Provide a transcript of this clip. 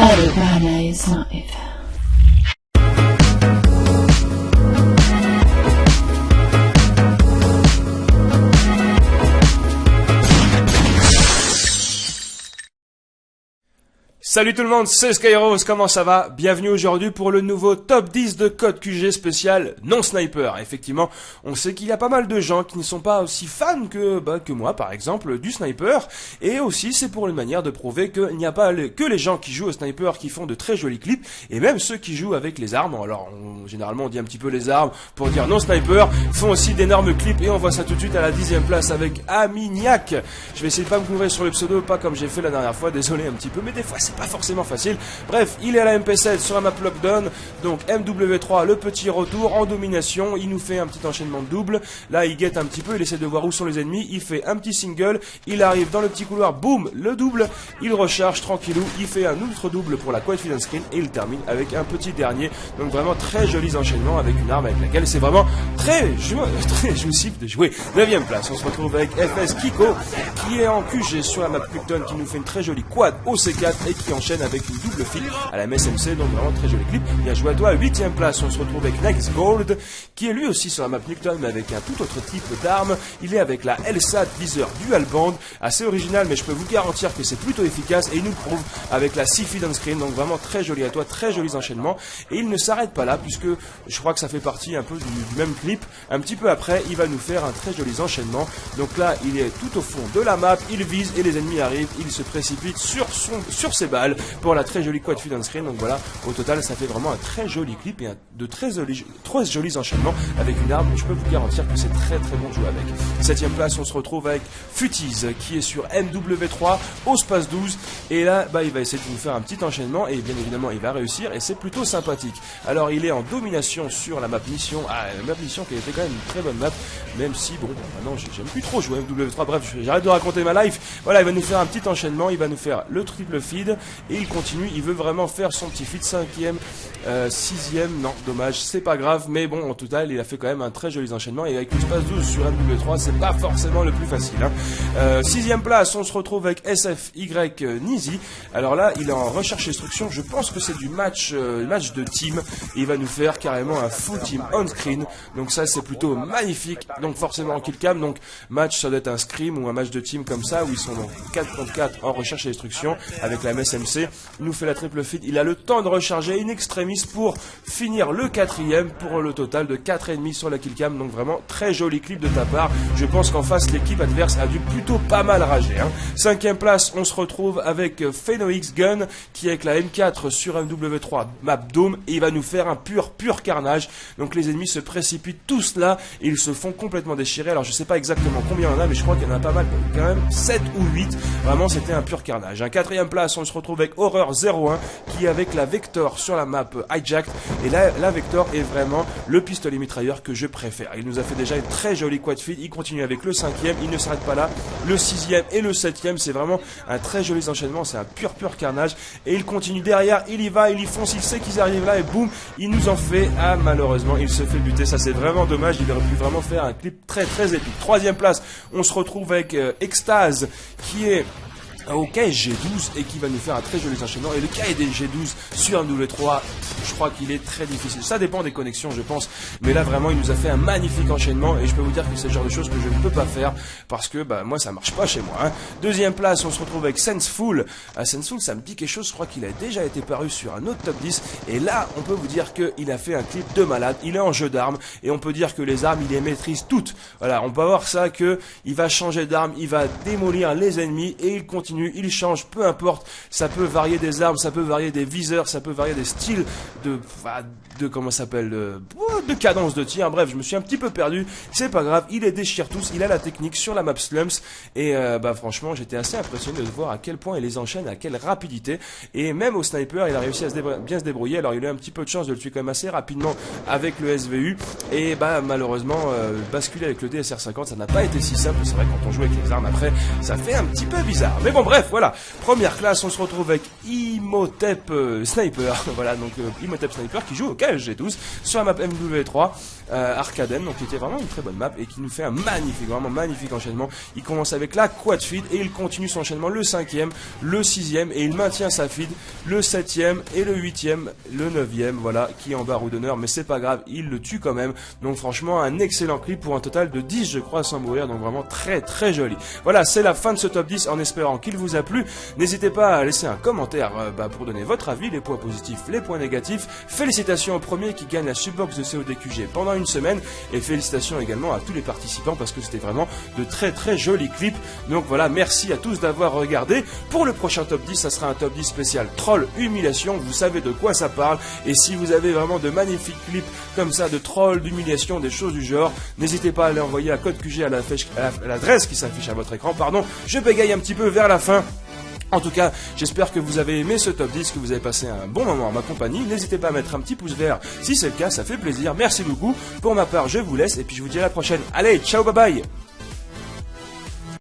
Everybody's life. Salut tout le monde, c'est Skyrose, comment ça va? Bienvenue aujourd'hui pour le nouveau top 10 de code QG spécial non-sniper. Effectivement, on sait qu'il y a pas mal de gens qui ne sont pas aussi fans que moi par exemple du sniper. Et aussi c'est pour une manière de prouver qu'il n'y a pas que les gens qui jouent au sniper qui font de très jolis clips. Et même ceux qui jouent avec les armes, alors généralement on dit un petit peu les armes pour dire non-sniper, font aussi d'énormes clips. Et on voit ça tout de suite à la 10e place avec Aminiac. Je vais essayer de pas me couvrir sur le pseudo, pas comme j'ai fait la dernière fois, désolé un petit peu, mais des fois c'est pas forcément facile. Bref, il est à la MP7 sur la map Lockdown, donc MW3, le petit retour en domination, il nous fait un petit enchaînement de double, là il guette un petit peu, il essaie de voir où sont les ennemis, il fait un petit single, il arrive dans le petit couloir, boum, le double, il recharge tranquillou, il fait un autre double pour la Quiet Feed Screen et il termine avec un petit dernier, donc vraiment très jolis enchaînements avec une arme avec laquelle c'est vraiment très jouissif de jouer. 9e place, on se retrouve avec FS Kiko qui est en QG sur la map Lockdown, qui nous fait une très jolie quad OC4 et qui enchaîne avec une double feed à la MSMC, donc vraiment très joli clip. Bien joué à toi. 8e place, on se retrouve avec Next Gold, qui est lui aussi sur la map Nuketown, mais avec un tout autre type d'arme. Il est avec la LSAT Viseur Dual Band, assez original, mais je peux vous garantir que c'est plutôt efficace, et il nous le prouve avec la C-Feed on screen, donc vraiment très joli à toi, très jolis enchaînements. Et il ne s'arrête pas là, puisque je crois que ça fait partie un peu du même clip. Un petit peu après, il va nous faire un très joli enchaînement. Donc là, il est tout au fond de la map, il vise et les ennemis arrivent, il se précipite sur ses balles pour la très jolie quad feed on screen. Donc voilà, au total ça fait vraiment un très joli clip et de très jolis enchaînements avec une arme. Je peux vous garantir que c'est très bon de jouer avec. 7e place, on se retrouve avec Futiz qui est sur MW3 au space 12, et là il va essayer de nous faire un petit enchaînement et bien évidemment il va réussir et c'est plutôt sympathique. Alors il est en domination sur la map mission, la map mission qui a été quand même une très bonne map, même si bon maintenant j'aime plus trop jouer MW3. Bref, j'arrête de raconter ma life. Voilà, il va nous faire un petit enchaînement, il va nous faire le triple feed et il continue, il veut vraiment faire son petit feed. 5e, 6e, non dommage, c'est pas grave, mais bon en total il a fait quand même un très joli enchaînement, et avec le space 12 sur MW3 c'est pas forcément le plus facile, hein. 6e place, on se retrouve avec SFY Nizi. Alors là il est en recherche instruction, je pense que c'est du match de team, et il va nous faire carrément un full team on screen, donc ça c'est plutôt magnifique. Donc forcément en kill cam, donc match ça doit être un scrim ou un match de team comme ça, où ils sont donc 4 contre 4 en recherche et destruction avec la MSMC. Il nous fait la triple feed, il a le temps de recharger in extremis pour finir le 4e pour le total de 4,5 sur la killcam. Donc vraiment très joli clip de ta part. Je pense qu'en face l'équipe adverse a dû plutôt pas mal rager, hein. 5e place, on se retrouve avec Phoenix Gun qui est avec la M4 sur MW3 map Dome, et il va nous faire un pur carnage. Donc les ennemis se précipitent tous là et ils se font complètement déchirer. Alors je sais pas exactement combien il y en a, mais je crois qu'il y en a pas mal, quand même 7 ou 8. Vraiment c'était un pur carnage. 4e place, on se retrouve avec Horror 01 qui est avec la Vector sur la map Hijacked, et là la Vector est vraiment le pistolet mitrailleur que je préfère. Il nous a fait déjà une très jolie quad feed, il continue avec le 5e, il ne s'arrête pas là, le 6e et le 7e, c'est vraiment un très joli enchaînement, c'est un pur carnage, et il continue derrière, il y va, il y fonce, il sait qu'ils arrivent là et boum, il nous en fait, malheureusement il se fait buter, ça c'est vraiment dommage, il aurait pu vraiment faire un clip très épique. 3e place, on se retrouve avec Extase qui est au KSG12 et qui va nous faire un très joli enchaînement, et le KSG12 sur un W3 je crois qu'il est très difficile, ça dépend des connexions je pense, mais là vraiment il nous a fait un magnifique enchaînement, et je peux vous dire que c'est le genre de choses que je ne peux pas faire parce que moi ça marche pas chez moi, hein. 2e place, on se retrouve avec Senseful. Senseful, ça me dit quelque chose, je crois qu'il a déjà été paru sur un autre top 10, et là on peut vous dire qu'il a fait un clip de malade, il est en jeu d'armes et on peut dire que les armes il les maîtrise toutes. Voilà, on peut voir ça, que il va changer d'arme, il va démolir les ennemis et il continue, il change, peu importe, ça peut varier des armes, ça peut varier des viseurs, ça peut varier des styles de comment ça s'appelle, de cadence de tir. Bref, je me suis un petit peu perdu, c'est pas grave, il les déchire tous, il a la technique sur la map Slums, et franchement j'étais assez impressionné de voir à quel point il les enchaîne, à quelle rapidité, et même au sniper il a réussi à bien se débrouiller. Alors il a eu un petit peu de chance de le tuer quand même assez rapidement avec le SVU, et malheureusement basculer avec le DSR 50 ça n'a pas été si simple. C'est vrai, quand on joue avec les armes après ça fait un petit peu bizarre, mais bon bref, voilà. Première classe, on se retrouve avec Imhotep Sniper. Voilà, donc Imhotep Sniper qui joue au KSG12 sur la map MW3 Arcaden, donc qui était vraiment une très bonne map et qui nous fait un magnifique, vraiment magnifique enchaînement. Il commence avec la quad feed et il continue son enchaînement le 5e, le 6e et il maintient sa feed le 7e et le 8e, le 9e, voilà, qui est en barre ou d'honneur, mais c'est pas grave, il le tue quand même. Donc franchement, un excellent clip pour un total de 10, je crois, sans mourir, donc vraiment très très joli. Voilà, c'est la fin de ce top 10 en espérant qu'il vous a plu. N'hésitez pas à laisser un commentaire pour donner votre avis, les points positifs, les points négatifs. Félicitations au premier qui gagne la subbox de CODQG pendant une semaine et félicitations également à tous les participants parce que c'était vraiment de très très jolis clips. Donc voilà, merci à tous d'avoir regardé. Pour le prochain top 10, ça sera un top 10 spécial troll humiliation, vous savez de quoi ça parle. Et si vous avez vraiment de magnifiques clips comme ça de troll, d'humiliation, des choses du genre, n'hésitez pas à les envoyer à code QG à l'adresse qui s'affiche à votre écran. Pardon, je bégaye un petit peu vers la fin. En tout cas, j'espère que vous avez aimé ce top 10, que vous avez passé un bon moment en ma compagnie. N'hésitez pas à mettre un petit pouce vert si c'est le cas, ça fait plaisir. Merci beaucoup. Pour ma part, je vous laisse et puis je vous dis à la prochaine. Allez, ciao, bye bye.